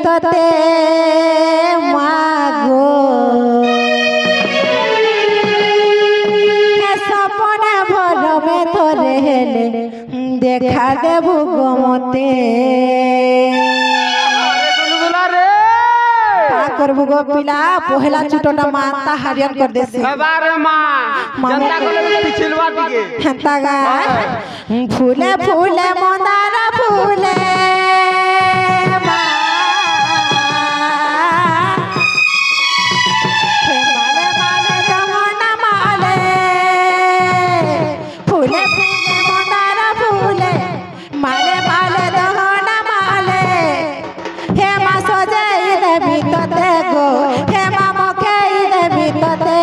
ভিততে মাগো সপনে ভরমে তোরে হেলে দেখা দেবু গমতে करबो गो पिला पहला चुटोटा माता हरियन कर देसी बारे मां जनता को पिछलवा दिगे हंता गा फूले फूले मंदार फूले माले माले दमना माले फूले फूले मंदार फूले माले माले दमना माले हे मा सजे ভিততে গো হে মামকে ইদে ভিততে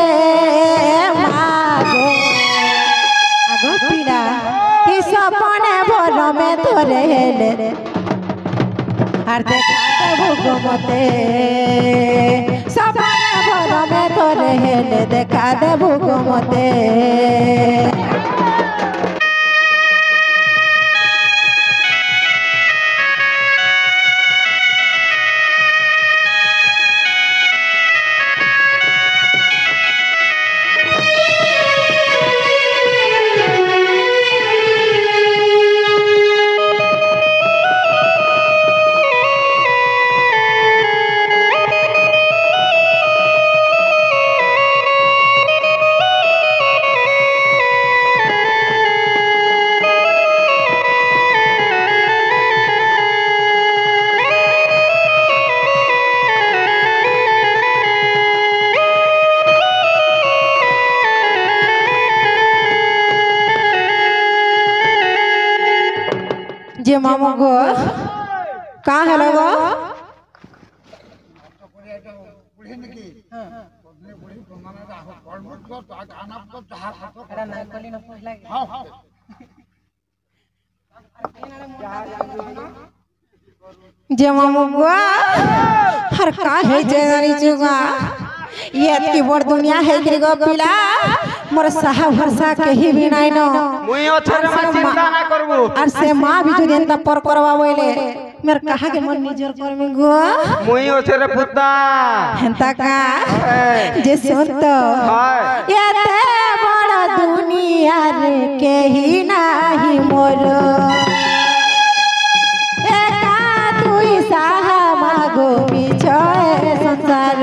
মাগো আগো পিলা ই সপনে ভরমে তোরে হেলে আর দেখা দেবো গমতে সপনে ভরমে তোরে হেলে দেখা দেবো গমতে जे मामू गो कहाँ है लोगो जे मामू गो हर का है जे जानी जुगा ये की बड़ दुनिया है गो पिला मोर साहा भरसा कहीं भी नहीं नो मुई ओछरे मा चिंता ना करबो और से मां भी जो दिन पर करवा बोले मेर कहा के मन निजर कर में गो मुई ओछरे पुत्ता हंता का जे सुन तो ये ते बड़ दुनिया रे कहीं नहीं मोर एका तुई साहा मागो बिछोए संसार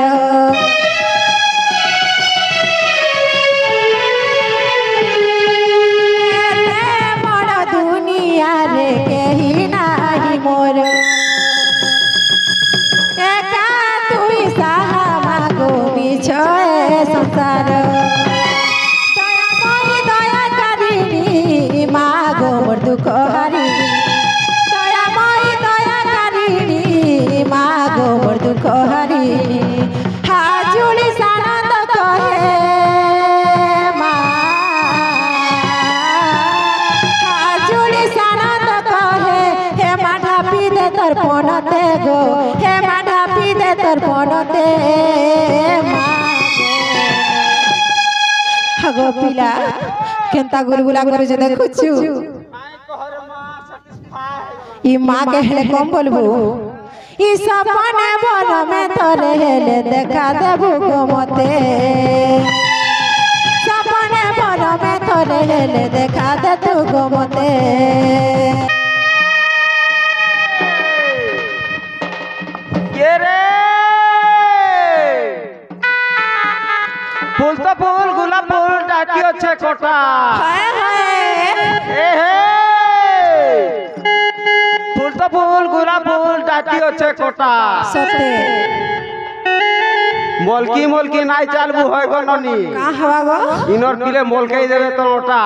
संसार दया करी मागो मोर दुख हरी दया करी मागो मोर दुख हरी हाजुली सानंद कहे हाजुली सानंद कहे हे माढ़ा पी दे तर्पणते गो हे माढ़ा पी दे तर्पणते गो पिला केंता गुलगुला करे जे देखुछु ई मां के हेले कम बोलबो ई सपने भर में तोरे हेले देखा देबो गमते सपने भर में तोरे हेले देखा दे तू गमते के रे फूल तो फूल गुलाब फूल डाकी अच्छे कोटा फूल तो फूल गुलाब फूल डाकी अच्छे कोटा मोलकी मोलकी नाई चालबू है गो ननी का हवा गो इनर किले मोलके देबे तो ओटा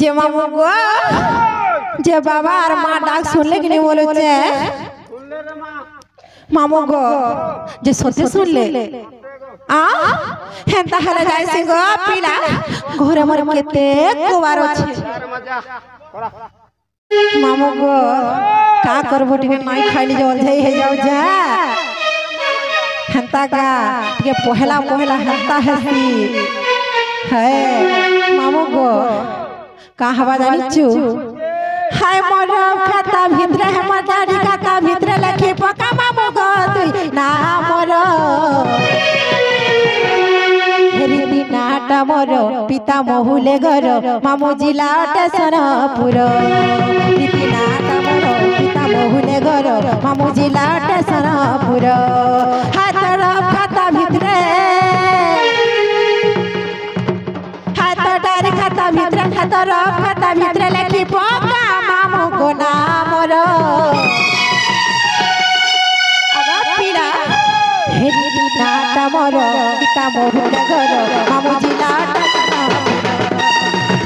যে মামু গো যে বাবা আর মা ডাক শুনলে কি नहीं বলেছে মামু গো যে সত্যি শুনলে আ হ্যাঁ তাহলে যাইছি গো পিলা ঘরে মরে কেতে কুবার আছে মামু গো का करबो टिके नाई खाइली जल जाई हे जाओ जा हंता का टिके पहला पहला हंता हसी है मामू गो का हवा जानी छु हाय मोर खाता भितरे है मदारी खाता भितरे लखी पका मामू गो तुई ना मोर हेरी नाटा मोर पिता मोहुले घर मामू जिला टेसरपुर रीति नाटा मोर पिता मोहुले घर मामू जिला टेसरपुर हाथ खाता भितरे हाथ डार खाता भितरे खाता भितरे लेखी पका मामू को नाम रो पीड़ा हेरी नाटा मोर पिता मोहुले घर मामू जिला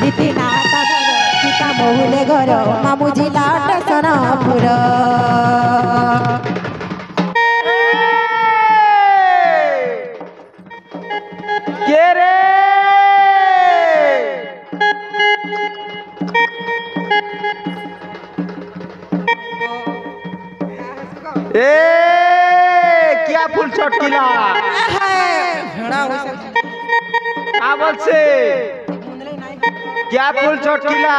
रीति नाटा मोर पिता मोहुले घर मामू जिला टेसरपुर के रे ए क्या फूल चटकिला आवल से क्या फूल चटकिला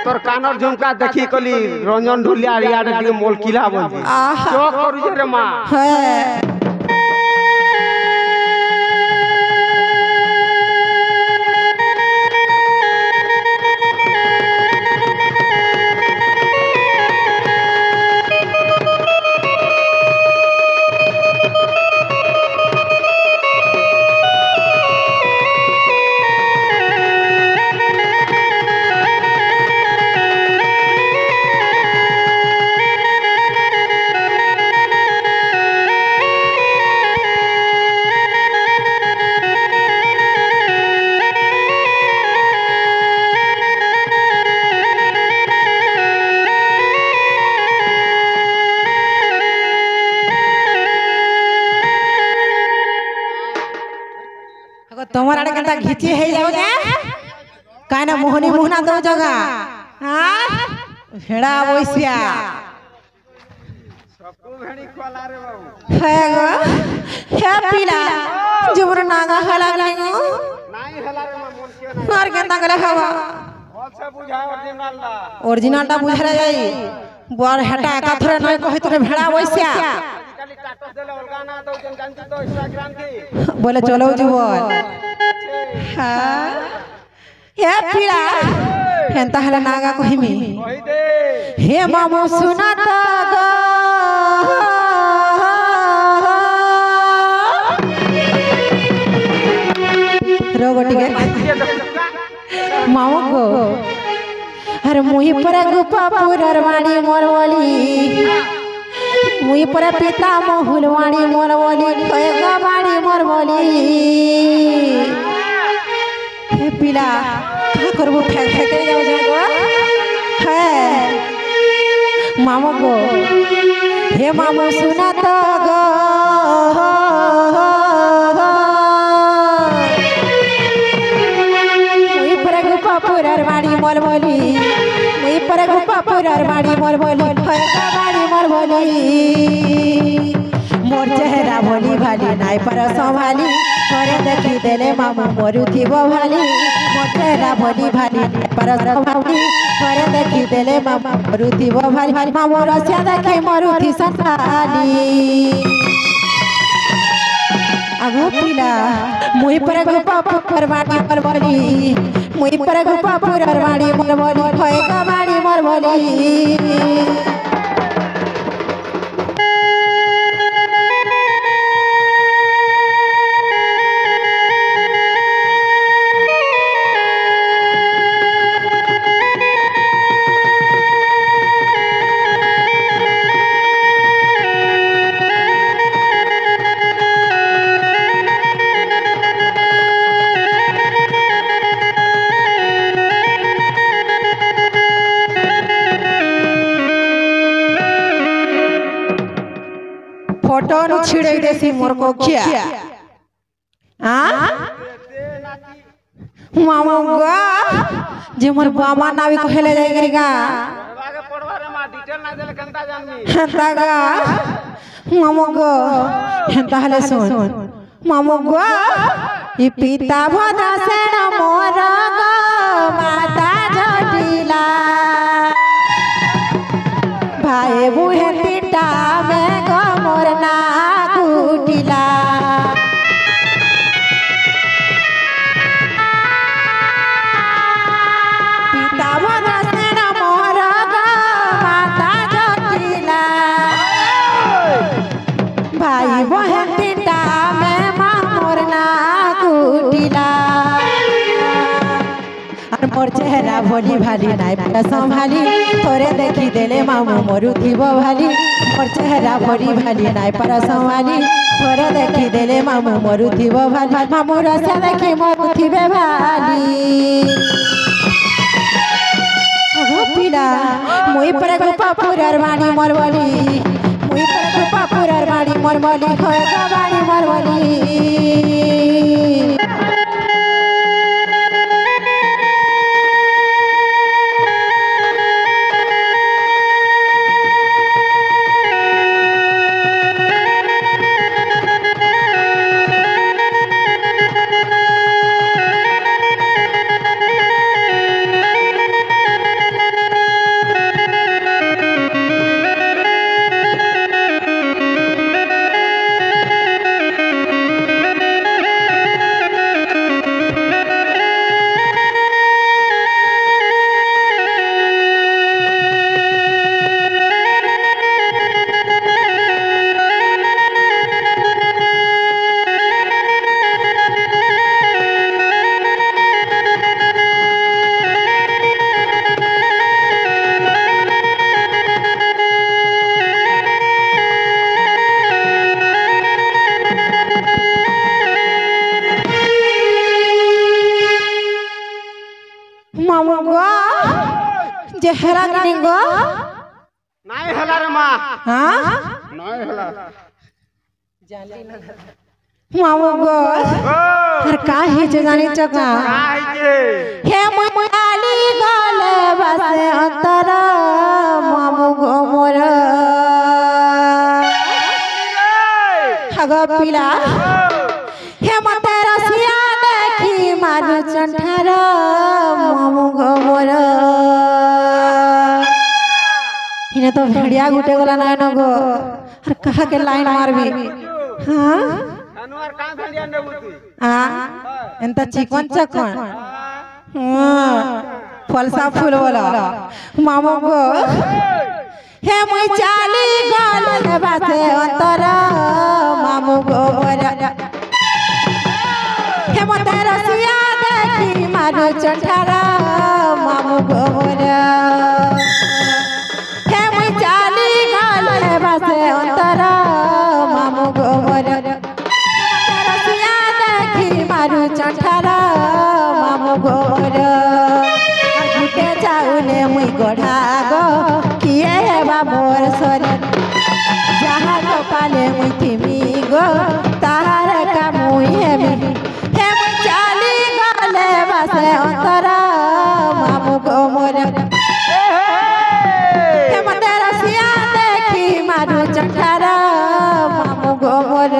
तोर कानर झुमका देखी कली रंजन ढुलिया रिया रे मोल किला बोल चौक करू रे मां তোমার আড়ে কেনটা ঘিচি হয়ে যাও গে কাইনা মোহনী মোহনা দো জগা হ্যাঁ ভেড়া বইসিয়া सबको भेड़ी खोला रे बाबू है गो हे पीला जुबर नागा हला लागो नहीं हला रे मां मोल क्यों नहीं और केनता गले हवा और से बुझा ओरिजिनल ला ओरिजिनलटा बुझरा जाई बड़ हटा का थरे नय कहि तोरे भेड़ा बइसिया खाली स्टेटस देले अलगा ना तो जन जानती तो इंस्टाग्राम की बोले चलो जुबल हां हे पीला हेनता हला नागा कहिमी कहि दे हे मामू सुनात गो रोगटिके मामू गो अरे मुई पर गुपा पुरर वाणी मोर बोली मुई पर पिता मोहुल वाणी मोर बोली खयगा वाणी मोर बोली हे पिला का करबो फेंक फेंक जाओ जागो है मामू गो हे मामू सुनात गो मुई पर गुपा पुरर वाणी मोर बोली मुई पर गुपा पुरर वाणी मोर बोली खयगा वाणी मोर बोली मोर चेहरा बोली भाली नाई पर संभाली करे देखी देले मामू मरुथिबो भाली मोर चेहरा बोली भाली पर संभाली करे देखी देले मामू मरुथिबो भाली मामू रसिया देखी मरुथि संभाली आगो पीला मुई पर गुपा पुरर वाणी मोर बोली मुई पर गुपा पुरर वाणी मोर बोली खयगा वाणी मोर बोली बटन छिड़े देसी मोर को खिया मामू गा जे मोर बाबा नावी कहले जाई करिगा आगे पढ़वा रे मां डिटेल ना देले कंता जाननी हंतागा मामू गो हंता हले सुन मामू गो ई पिता भद्र सेन मोर गो माता जटिला भाई बुहे पिता में गो मोर ना कुटिला पिता भद्र सेन मोर गो माता जटिला भाई बहन पिता में माँ मोर ना कुटिला मोर चेहरा भोली भाली नाई पता संभाली तोरे देखी देले मामू मोरू थीबो भाली मोर चेहरा भोली भाली नाई पता संभाली तोरे देखी देले मामू मोरू थीबो भाली मामू रसा देखी मोरू थीबे भाली अगो पीला मुई पर गोपा पुरर वाणी मोर बोली मुई पर गोपा पुरर वाणी मोर बोली खोए का वाणी मोर बोली मामू गो जे हेरा गनी गो नाई हला रे मां हां नाई हला मामू गो हर का हे जे जानी चका काई के हे मुआली गले बसे अंतर मामू गो मोर हगा पीला हे मते रसिया देखी मारू चंठार मामू गो मोर इने तो भेड़िया गुटे गला ना न गो हर कहा के लाइन मारबी हां अनुवार का भेड़िया ने बुती एंता चिकन चकन फलसा फूल वाला मामू गो हे मुई चाली गल बासे अंतर मामू गो मोर हे मते रसिया देखी मारू चंठारा मामू गो मोर हे मुई चाली गल बासे अंतर मामू गो मोर रसिया देखी मारू चंठारा मामू गो मोर गुटे चाउले मुई गढ़ा गो किए हेबा मोर सरे जहाँ तो पाले मुई थिमी गो तार का मुई हेबी हे मुई चाली गले बासे अंतर मामू गो मोर हे मते रसिया देखी मारू चंठारा मामू गो मोर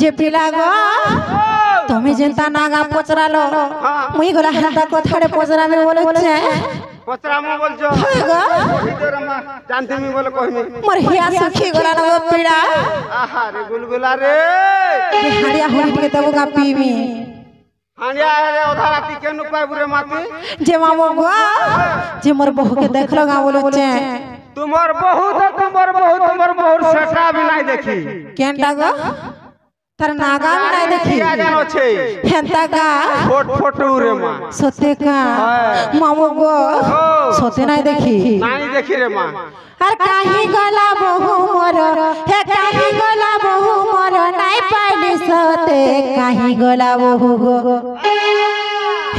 जे पिला गो তুমি যেটা নাগা পচরালো মুই গলা হাতা কথাড়ে পচরাবে বলেছে पचरामो बोलছো इधर मा जानते मी बोले कहमी मोर हिया सुखी गला ना पीड़ा आहा रे गुलगुला रे हाड़िया होली के देबो गा पीवी हांडिया रे ओधा राती केनु पाइबु रे माती जे मामो गो जे मोर बहू के देखलो गा बोलो चे तुमर बहुत सेटा भी नहीं देखी केनटा गो तर नागा भी नहीं देखी क्या जानो छे हेंता गा फोटो रे मां सोते का मामो गो सोते नहीं देखी रे मां अर काहे गला बहू मोर हे काहे गला बहू मोर नहीं पाइली सोते काहे गला बहू गो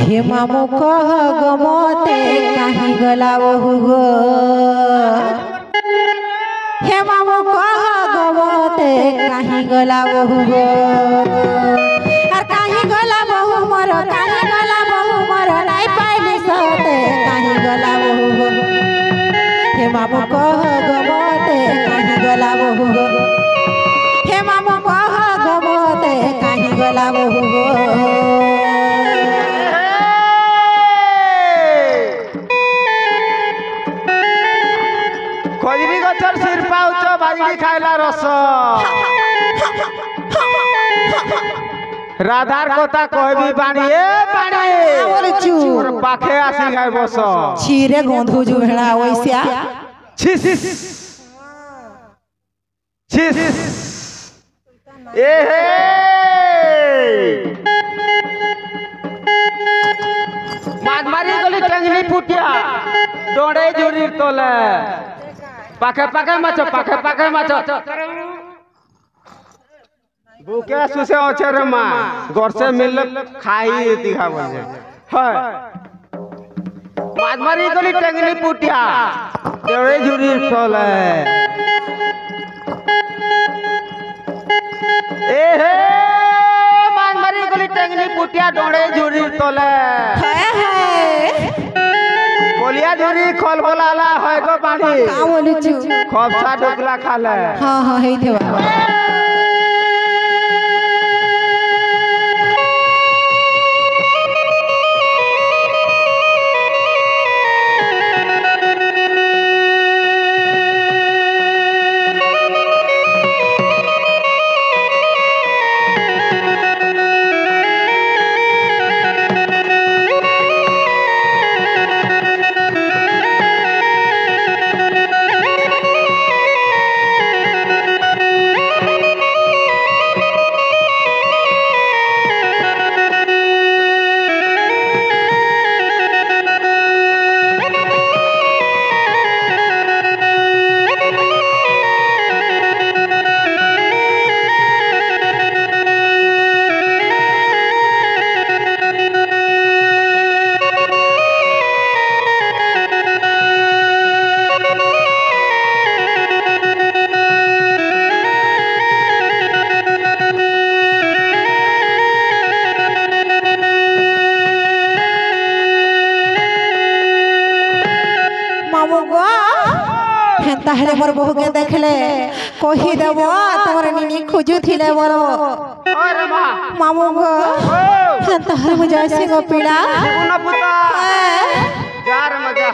हे मामो कह गो मोते काहे गला बहू गो हे मामो कह गो मोते काहे गला बहू गो अर काहे गला बहू मोर नहीं पाइली सोते काहे गला बहू गो हे मामो कह गो मोते काहे गला बहू गो हे मामो कह गो मोते काहे गला बहू गो खजरी गछर सिर पाउच बाजरी खाइला रस राधार कोता कहबी बाणी ए बाणी चूर पाखे आसी गाय बस छीरे गोंधु जुहड़ा वैसा छिस ए हे मारी गली टंगनी फुटिया डोड़े जुरी तोले पाखे माचो बुके सुसे ओछे रे मां घर से मिल खाई दिखा बोले है मारी गली टंगनी फुटिया डोड़े जुरी तोले ए हे मारी गली टंगनी फुटिया डोड़े जुरी तोले बोलिया जुरी खोल बोलाला है गो बाड़ी का बोलू छु खोपसा डोकला खाले हां हे देवा ताहले मोर बहू के देखले कही देबो तोर निनी खोजु थिले बोलो अरे मामू गो ताहले मुझे ऐसे गो पीड़ा पुता जार मजा